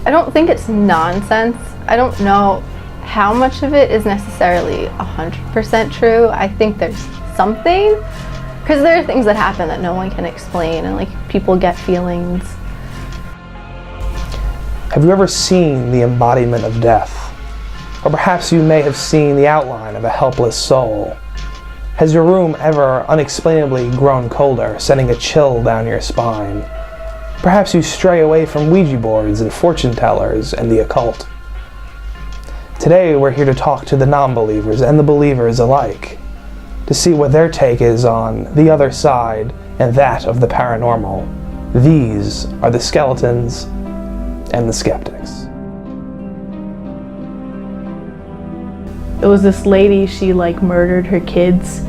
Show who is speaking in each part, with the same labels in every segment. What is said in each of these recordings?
Speaker 1: I don't think it's nonsense. I don't know how much of it is necessarily 100% true. I think there's something, because there are things that happen that no one can explain, and like people get feelings.
Speaker 2: Have you ever seen the embodiment of death? Or perhaps you may have seen the outline of a helpless soul. Has your room ever unexplainably grown colder, sending a chill down your spine? Perhaps you stray away from Ouija boards and fortune tellers and the occult. Today we're here to talk to the non-believers and the believers alike, to see what their take is on the other side and that of the paranormal. These are the Skeletons and the Skeptics.
Speaker 3: It was this lady, she like murdered her kids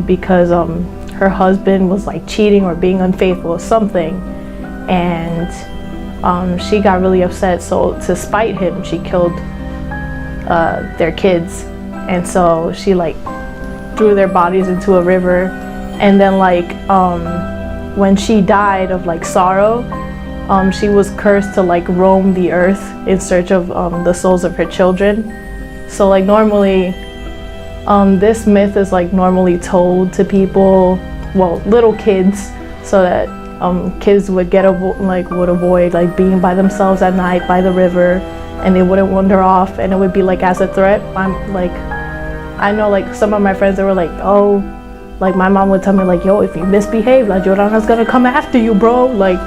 Speaker 3: because her husband was like cheating or being unfaithful or something, and she got really upset, so to spite him she killed their kids, and so she like threw their bodies into a river, and then like when she died of like sorrow, she was cursed to like roam the earth in search of the souls of her children. So like normally, this myth is like normally told to people, well, little kids, so that kids would would avoid like being by themselves at night by the river, and they wouldn't wander off, and it would be like as a threat. I know like some of my friends that were like, oh, like my mom would tell me like, yo, if you misbehave, La Llorona's gonna come after you, bro. Like,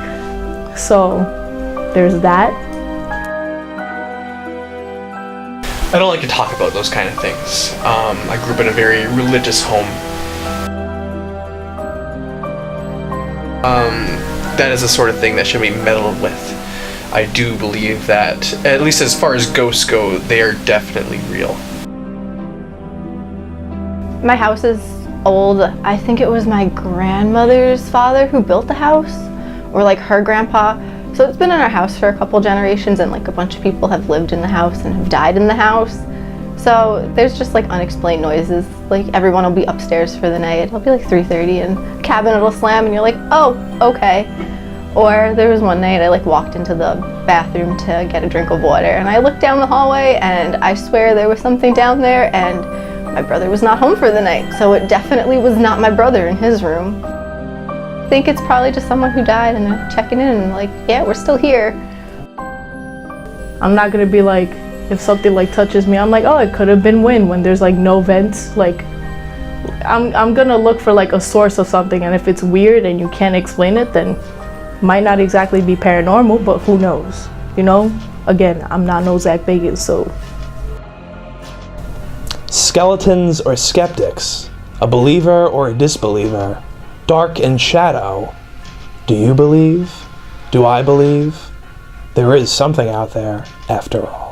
Speaker 3: so there's that.
Speaker 4: I don't like to talk about those kind of things. I grew up in a very religious home. That is the sort of thing that should be meddled with. I do believe that, at least as far as ghosts go, they are definitely real.
Speaker 1: My house is old. I think it was my grandmother's father who built the house, or like her grandpa. So it's been in our house for a couple generations, and like a bunch of people have lived in the house and have died in the house. So there's just like unexplained noises. Like everyone will be upstairs for the night. It'll be like 3:30 and a cabinet will slam and you're like, oh, okay. Or there was one night I like walked into the bathroom to get a drink of water, and I looked down the hallway and I swear there was something down there, and my brother was not home for the night. So it definitely was not my brother in his room. I think it's probably just someone who died and they're checking in and like, yeah, we're still here.
Speaker 3: I'm not gonna be like, if something like touches me, I'm like, oh, it could have been wind, when there's like no vents. Like, I'm gonna look for like a source of something, and if it's weird and you can't explain it, then it might not exactly be paranormal, but who knows, you know? Again, I'm not no Zach Bagans, so.
Speaker 2: Skeletons or skeptics? A believer or a disbeliever? Dark and shadow. Do you believe? Do I believe? There is something out there, after all.